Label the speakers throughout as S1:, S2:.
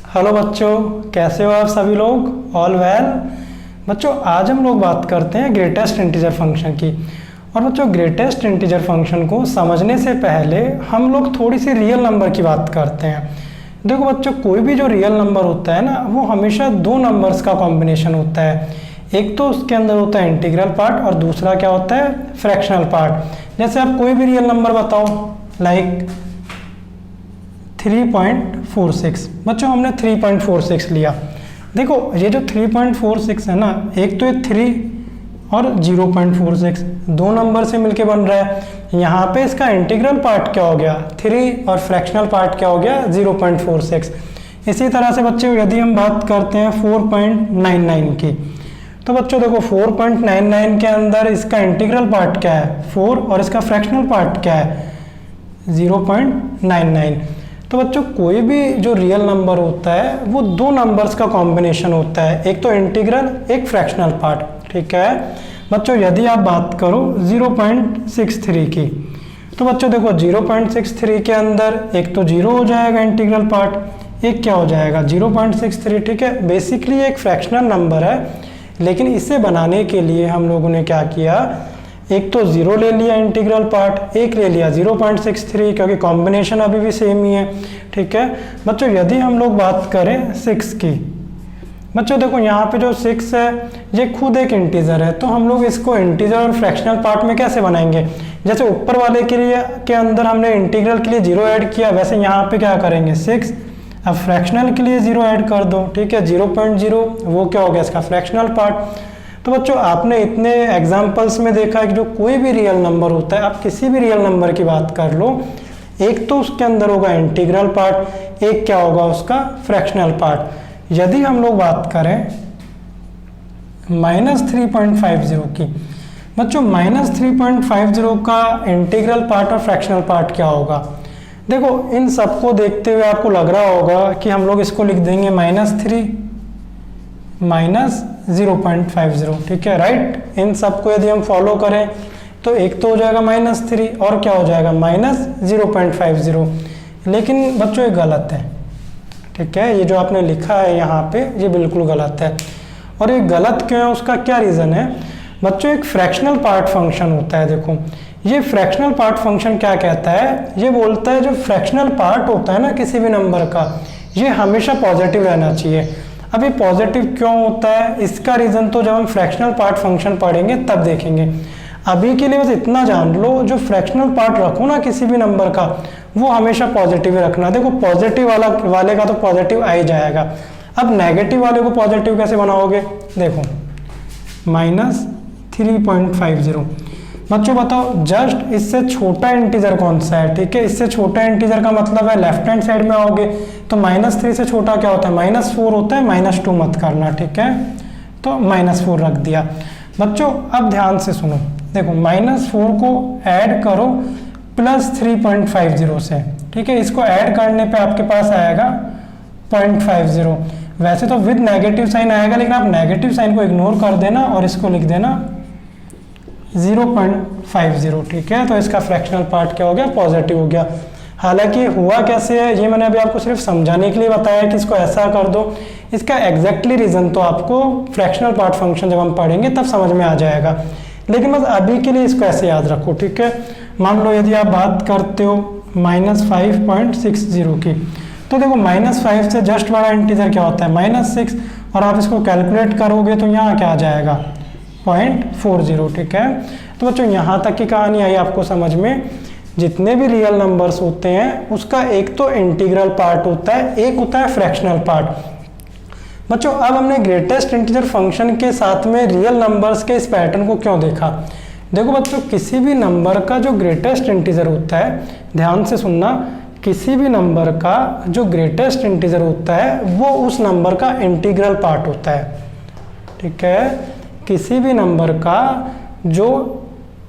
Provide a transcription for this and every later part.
S1: Hello बच्चों, कैसे हो आप सभी लोग? All well? बच्चों आज हम लोग बात करते हैं ग्रेटेस्ट इंटीजर फंक्शन की। और बच्चों ग्रेटेस्ट इंटीजर फंक्शन को समझने से पहले हम लोग थोड़ी सी रियल नंबर की बात करते हैं। देखो बच्चों, कोई भी जो रियल नंबर होता है ना, वो हमेशा दो नंबर्स का कॉम्बिनेशन होता है। एक तो उसके अंदर होता है इंटीग्रल पार्ट और दूसरा क्या होता है, फ्रैक्शनल पार्ट। जैसे आप कोई भी रियल नंबर बताओ, लाइक 3.46। बच्चों हमने 3.46 लिया। देखो ये जो 3.46 है ना, एक तो ये 3 और 0.46 दो नंबर से मिलके बन रहा है। यहाँ पे इसका इंटीग्रल पार्ट क्या हो गया 3 और फ्रैक्शनल पार्ट क्या हो गया 0.46। इसी तरह से बच्चों यदि हम बात करते हैं 4.99 की, तो बच्चों देखो 4.99 के अंदर इसका इंटीग्रल पार्ट क्या है 4 और इसका फ्रैक्शनल पार्ट क्या है 0.99। तो बच्चों कोई भी जो रियल नंबर होता है वो दो नंबर्स का कॉम्बिनेशन होता है, एक तो इंटीग्रल एक फ्रैक्शनल पार्ट। ठीक है बच्चों, यदि आप बात करो 0.63 की, तो बच्चों देखो 0.63 के अंदर एक तो 0 हो जाएगा इंटीग्रल पार्ट, एक क्या हो जाएगा 0.63। ठीक है, बेसिकली एक फ्रैक्शनल नंबर है, लेकिन इसे बनाने के लिए हम लोगों ने क्या किया, एक तो 0 ले लिया इंटीग्रल पार्ट, एक ले लिया 0.63, क्योंकि कॉम्बिनेशन अभी भी सेम ही है। ठीक है बच्चों, यदि हम लोग बात करें 6 की, बच्चों देखो यहाँ पे जो 6 है ये खुद एक इंटीजर है, तो हम लोग इसको इंटीजर और फ्रैक्शनल पार्ट में कैसे बनाएंगे। जैसे ऊपर वाले के लिए के अंदर हमने इंटीग्रल के लिए 0 ऐड किया, वैसे यहाँ पे क्या करेंगे 6। अब फ्रैक्शनल के लिए 0 ऐड कर दो। ठीक है, 0.0 वो क्या हो गया इसका फ्रैक्शनल पार्ट। तो बच्चों आपने इतने एग्जाम्पल्स में देखा है कि जो कोई भी रियल नंबर होता है, आप किसी भी रियल नंबर की बात कर लो, एक तो उसके अंदर होगा इंटीग्रल पार्ट, एक क्या होगा उसका फ्रैक्शनल पार्ट। यदि हम लोग बात करें -3.50 की, बच्चों -3.50 का इंटीग्रल पार्ट और फ्रैक्शनल पार्ट क्या होगा। देखो इन सबको देखते हुए आपको लग रहा होगा कि हम लोग इसको लिख देंगे -3 -0.50। ठीक है राइट, इन सबको यदि हम फॉलो करें तो एक तो हो जाएगा -3 और क्या हो जाएगा -0.50। लेकिन बच्चों ये गलत है। ठीक है, ये जो आपने लिखा है यहाँ पे ये बिल्कुल गलत है। और ये गलत क्यों है, उसका क्या रीज़न है। बच्चों एक फ्रैक्शनल पार्ट फंक्शन होता है, देखो ये फ्रैक्शनल पार्ट फंक्शन क्या कहता है, ये बोलता है जो फ्रैक्शनल पार्ट होता है ना किसी भी नंबर का, ये हमेशा पॉजिटिव रहना चाहिए। अब ये पॉजिटिव क्यों होता है, इसका रीज़न तो जब हम फ्रैक्शनल पार्ट फंक्शन पढ़ेंगे तब देखेंगे। अभी के लिए बस इतना जान लो, जो फ्रैक्शनल पार्ट रखो ना किसी भी नंबर का, वो हमेशा पॉजिटिव ही रखना। देखो पॉजिटिव वाले का तो पॉजिटिव आ ही जाएगा। अब नेगेटिव वाले को पॉजिटिव कैसे बनाओगे, देखो -3.50। बच्चों बताओ जस्ट इससे छोटा इंटीजर कौन सा है। ठीक है, इससे छोटा इंटीजर का मतलब है लेफ्ट हैंड साइड में आओगे तो -3 से छोटा क्या होता है -4 होता है, -2 मत करना। ठीक है, तो -4 रख दिया। बच्चों अब ध्यान से सुनो, देखो -4 को ऐड करो +3.50 से। ठीक है, इसको ऐड करने पे आपके पास आएगा 0.50। वैसे तो विद नेगेटिव साइन आएगा, लेकिन आप नेगेटिव साइन को इग्नोर कर देना और इसको लिख देना 0.50। ठीक है, तो इसका फ्रैक्शनल पार्ट क्या हो गया पॉजिटिव हो गया। हालांकि हुआ कैसे है ये मैंने अभी आपको सिर्फ समझाने के लिए बताया कि इसको ऐसा कर दो। इसका एग्जैक्टली रीज़न तो आपको फ्रैक्शनल पार्ट फंक्शन जब हम पढ़ेंगे तब समझ में आ जाएगा, लेकिन बस अभी के लिए इसको ऐसे याद रखो। ठीक है, मान लो यदि आप बात करते हो -5.60 की, तो देखो -5 से जस्ट बड़ा इंटीजर क्या होता है -6, और आप इसको कैलकुलेट करोगे तो यहाँ क्या आ जाएगा 0.40। ठीक है, तो बच्चों यहाँ तक की कहानी आई आपको समझ में। जितने भी रियल नंबर्स होते हैं उसका एक तो इंटीग्रल पार्ट होता है, एक होता है फ्रैक्शनल पार्ट। बच्चों अब हमने ग्रेटेस्ट इंटीजर फंक्शन के साथ में रियल नंबर्स के इस पैटर्न को क्यों देखा। देखो बच्चों किसी भी नंबर का जो ग्रेटेस्ट इंटीजर होता है, ध्यान से सुनना, किसी भी नंबर का जो ग्रेटेस्ट इंटीजर होता है वो उस नंबर का इंटीग्रल पार्ट होता है। ठीक है, किसी भी नंबर का जो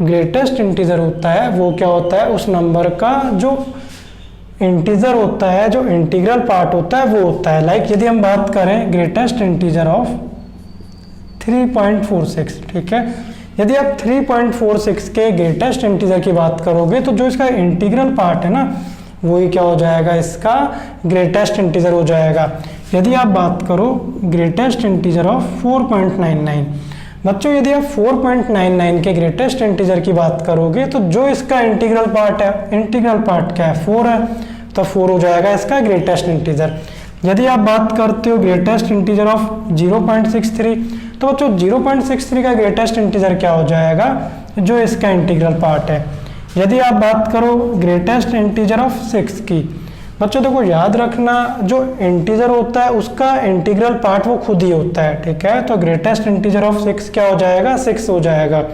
S1: ग्रेटेस्ट इंटीजर होता है वो क्या होता है, उस नंबर का जो इंटीजर होता है, जो इंटीग्रल पार्ट होता है वो होता है। लाइक यदि हम बात करें ग्रेटेस्ट इंटीजर ऑफ 3.46। ठीक है, यदि आप 3.46 के ग्रेटेस्ट इंटीजर की बात करोगे तो जो इसका इंटीग्रल पार्ट है ना वही क्या हो जाएगा, इसका ग्रेटेस्ट इंटीजर हो जाएगा। यदि आप बात करो ग्रेटेस्ट इंटीजर ऑफ 4.99, बच्चों यदि आप 4.99 के ग्रेटेस्ट इंटीजर की बात करोगे तो जो इसका इंटीग्रल पार्ट है, इंटीग्रल पार्ट क्या है, 4 है, तो 4 हो जाएगा इसका ग्रेटेस्ट इंटीजर। यदि आप बात करते हो ग्रेटेस्ट इंटीजर ऑफ 0.63, तो बच्चों 0.63 का ग्रेटेस्ट इंटीजर क्या हो जाएगा, जो इसका इंटीग्रल पार्ट है। यदि आप बात करो ग्रेटेस्ट इंटीजर ऑफ 6 की, बच्चों देखो याद रखना जो इंटीजर होता है उसका इंटीग्रल पार्ट वो खुद ही होता है, ठीक है। तो ग्रेटेस्ट इंटीजर ऑफ 6 क्या हो जाएगा, 6 हो जाएगा।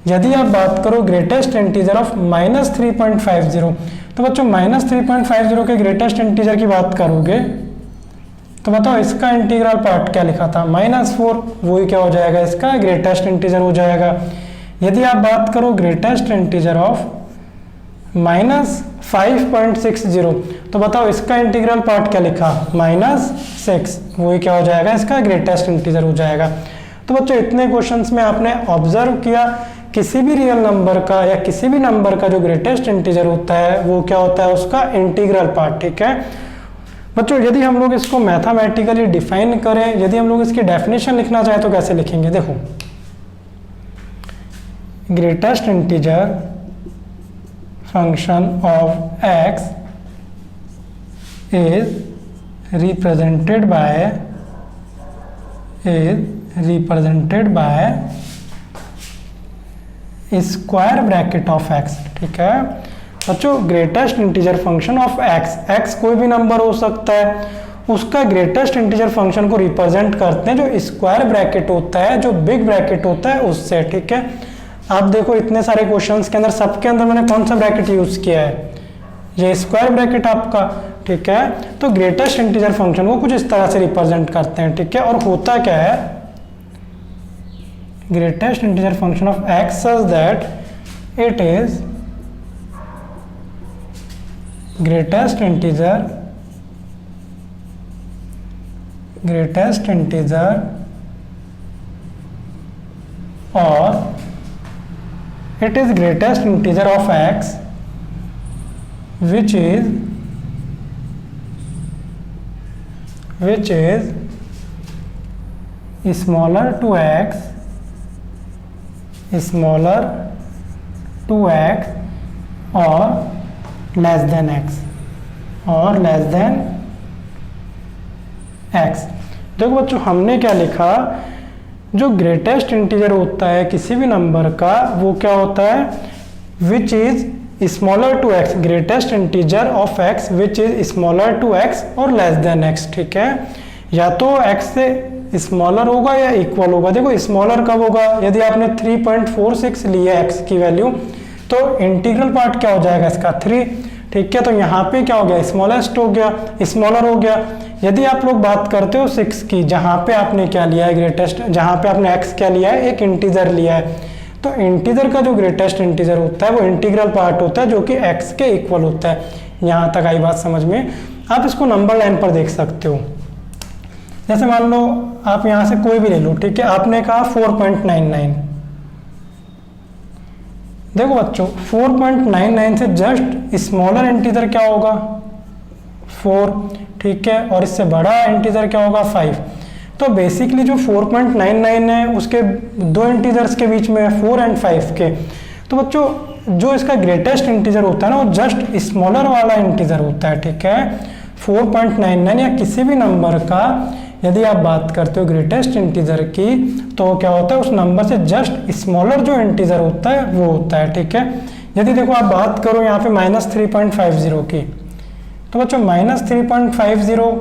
S1: यदि आप बात करो ग्रेटेस्ट इंटीजर ऑफ -3.50, तो बच्चों -3.50 के ग्रेटेस्ट इंटीजर की बात करोगे तो बताओ इसका इंटीग्रल पार्ट क्या लिखा था, -4, वही क्या हो जाएगा, इसका ग्रेटेस्ट इंटीजर हो जाएगा। यदि आप बात करो ग्रेटेस्ट इंटीजर ऑफ -5.60, तो बताओ इसका इंटीग्रल पार्ट क्या लिखा, -6, वही क्या हो जाएगा, इसका ग्रेटेस्ट इंटीजर हो जाएगा। तो बच्चों इतने क्वेश्चंस में आपने ऑब्जर्व किया किसी भी रियल नंबर का या किसी भी नंबर का जो ग्रेटेस्ट इंटीजर होता है वो क्या होता है, उसका इंटीग्रल पार्ट, ठीक है। बच्चों यदि हम लोग इसको मैथमेटिकली डिफाइन करें, यदि हम लोग इसकी डेफिनेशन लिखना चाहें तो कैसे लिखेंगे, देखो greatest integer function of x is represented by square bracket of x, ठीक है। बच्चों greatest integer function of x कोई भी नंबर हो सकता है, उसका ग्रेटेस्ट इंटीजर फंक्शन को रिप्रेजेंट करते हैं जो स्क्वायर ब्रैकेट होता है, जो बिग ब्रैकेट होता है उससे, ठीक है। आप देखो इतने सारे क्वेश्चंस के अंदर सबके अंदर मैंने कौन सा ब्रैकेट यूज किया है, ये स्क्वायर ब्रैकेट आपका, ठीक है। तो ग्रेटेस्ट इंटीजर फंक्शन को कुछ इस तरह से रिप्रेजेंट करते हैं, ठीक है। और होता क्या है, greatest integer function of x such that it is greatest integer or it is greatest integer of x which is smaller to x or less than x देखो बच्चों हमने क्या लिखा, जो ग्रेटेस्ट इंटीजर होता है किसी भी नंबर का वो क्या होता है, which is smaller to x, greatest integer of x which is smaller to x और लेस देन x, ठीक है। या तो x से स्मॉलर होगा या इक्वल होगा। देखो स्मॉलर कब होगा, यदि आपने 3.46 लिया x की वैल्यू तो इंटीग्रल पार्ट क्या हो जाएगा इसका 3, ठीक है। तो यहाँ पे क्या हो गया, स्मॉलेस्ट हो गया, स्मॉलर हो गया। यदि आप लोग बात करते हो 6 की, जहाँ पे आपने क्या लिया है ग्रेटेस्ट, जहाँ पे आपने x क्या लिया है, एक इंटीजर लिया है, तो इंटीजर का जो ग्रेटेस्ट इंटीजर होता है वो इंटीग्रल पार्ट होता है जो कि x के इक्वल होता है। यहाँ तक आई बात समझ में। आप इसको नंबर लाइन पर देख सकते हो, जैसे मान लो आप यहाँ से कोई भी ले लो, ठीक है। आपने कहा 4.99, देखो बच्चों 4.99 से जस्ट स्मॉलर इंटीजर क्या होगा 4, ठीक है, और इससे बड़ा इंटीजर क्या होगा 5। तो बेसिकली जो 4.99 है उसके दो इंटीजर्स के बीच में 4 और 5 के, तो बच्चों जो इसका ग्रेटेस्ट इंटीजर होता है ना वो जस्ट स्मॉलर वाला इंटीजर होता है, ठीक है। 4.99 या किसी भी नंबर का यदि आप बात करते हो ग्रेटेस्ट इंटीजर की तो क्या होता है, उस नंबर से जस्ट स्मॉलर जो इंटीजर होता है वो होता है, ठीक है। यदि देखो आप बात करो यहाँ पे -3.50 की, तो बच्चों -3.50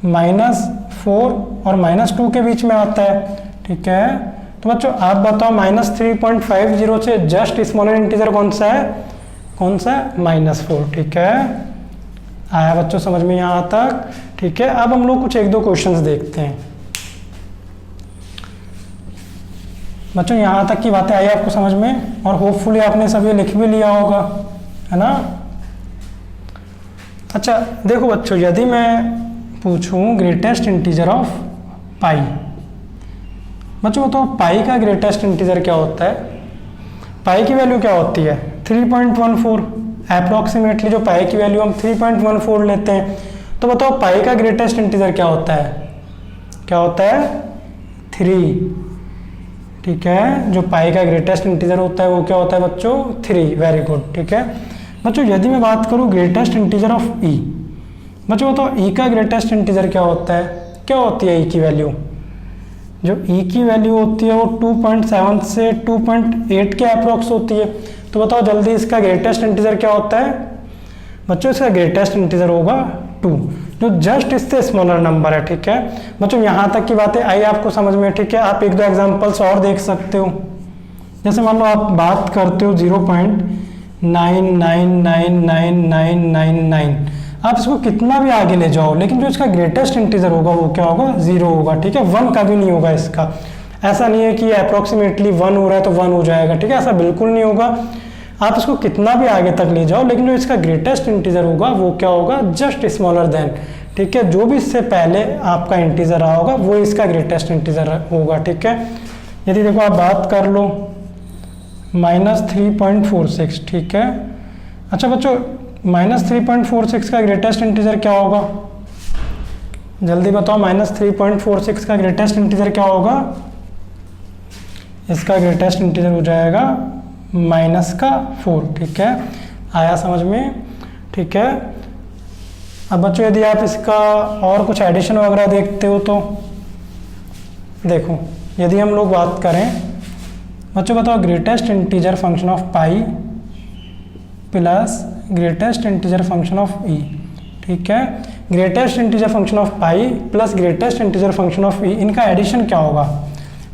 S1: -4 और -2 के बीच में आता है, ठीक है। तो बच्चों आप बताओ -3.50 से जस्ट स्मॉलर इंटीजर कौन सा है, -4, ठीक है। आया बच्चों समझ में यहाँ तक, ठीक है। अब हम लोग कुछ 1-2 क्वेश्चंस देखते हैं। बच्चों यहाँ तक की बातें आई आपको समझ में, और होपफुली आपने सब ये लिख भी लिया होगा, है ना। अच्छा देखो बच्चों, यदि मैं पूछूं ग्रेटेस्ट इंटीजर ऑफ पाई, बच्चों बताओ पाई का ग्रेटेस्ट इंटीजर क्या होता है, पाई की वैल्यू क्या होती है 3.14, अप्रोक्सीमेटली जो पाई की वैल्यू हम 3.14 लेते हैं, तो बताओ पाई का ग्रेटेस्ट इंटीजर क्या होता है? क्या होता है? 3। ठीक है, जो पाई का ग्रेटेस्ट इंटीजर होता है वो क्या होता है बच्चों? 3। Very good. ठीक है बच्चों, यदि मैं बात करूँ ग्रेटेस्ट इंटीजर ऑफ ई, बच्चों बताओ ई का ग्रेटेस्ट इंटीजर क्या होता है? क्या होती है ई की वैल्यू? जो ई की वैल्यू होती है वो 2.7 से 2.8 के अप्रॉक्स होती है। तो बताओ जल्दी इसका ग्रेटेस्ट इंटीजर क्या होता है? बच्चों इसका ग्रेटेस्ट इंटीजर होगा 2, जो जस्ट इससे स्मॉलर नंबर है। ठीक है बच्चों, यहाँ तक की बातें आई आपको समझ में? ठीक है, आप एक दो एग्जांपल्स और देख सकते हो। जैसे मान लो आप बात करते हो 0.99999999, आप इसको कितना भी आगे ले जाओ, लेकिन जो इसका ग्रेटेस्ट इंटीजर होगा वो क्या होगा? 0 होगा। ठीक है, 1 का भी नहीं होगा इसका। ऐसा नहीं है कि अप्रोक्सीमेटली 1 हो रहा है तो 1 हो जाएगा। ठीक है, ऐसा बिल्कुल नहीं होगा। आप इसको कितना भी आगे तक ले जाओ, लेकिन जो इसका ग्रेटेस्ट इंटीजर होगा वो क्या होगा? Just smaller than. ठीक है, जो भी इससे पहले आपका इंटीजर रहा होगा वो इसका ग्रेटेस्ट इंटीजर होगा। ठीक है, यदि देखो आप बात कर लो -3.46। ठीक है, अच्छा बच्चों -3.46 का ग्रेटेस्ट इंटीजर क्या होगा? जल्दी बताओ, -3.46 का ग्रेटेस्ट इंटीजर क्या होगा? इसका ग्रेटेस्ट इंटीजर हो जाएगा -4। ठीक है, आया समझ में? ठीक है, अब बच्चों यदि आप इसका और कुछ एडिशन वगैरह देखते हो तो देखो, यदि हम लोग बात करें बच्चों, बताओ greatest integer function of pi plus greatest integer function of e. ठीक है, greatest integer function of pi plus greatest integer function of e, इनका एडिशन क्या होगा?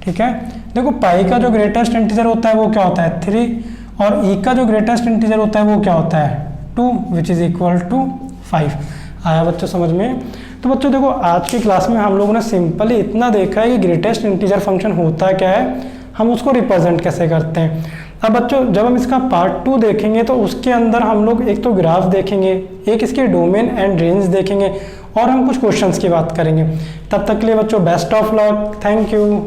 S1: ठीक है, देखो पाई का जो ग्रेटेस्ट इंटीजर होता है वो क्या होता है? 3, और ई का जो ग्रेटेस्ट इंटीजर होता है वो क्या होता है? 2, विच इज इक्वल टू 5। आया बच्चों समझ में? तो बच्चों देखो, आज की क्लास में हम लोगों ने सिंपली इतना देखा है कि ग्रेटेस्ट इंटीजर फंक्शन होता क्या है, हम उसको रिप्रेजेंट कैसे करते हैं। अब बच्चों जब हम इसका पार्ट 2 देखेंगे तो उसके अंदर हम लोग एक तो ग्राफ देखेंगे, एक इसके डोमेन एंड रेंज देखेंगे, और हम कुछ क्वेश्चंस की बात करेंगे। तब तक के लिए बच्चों best of luck, thank you.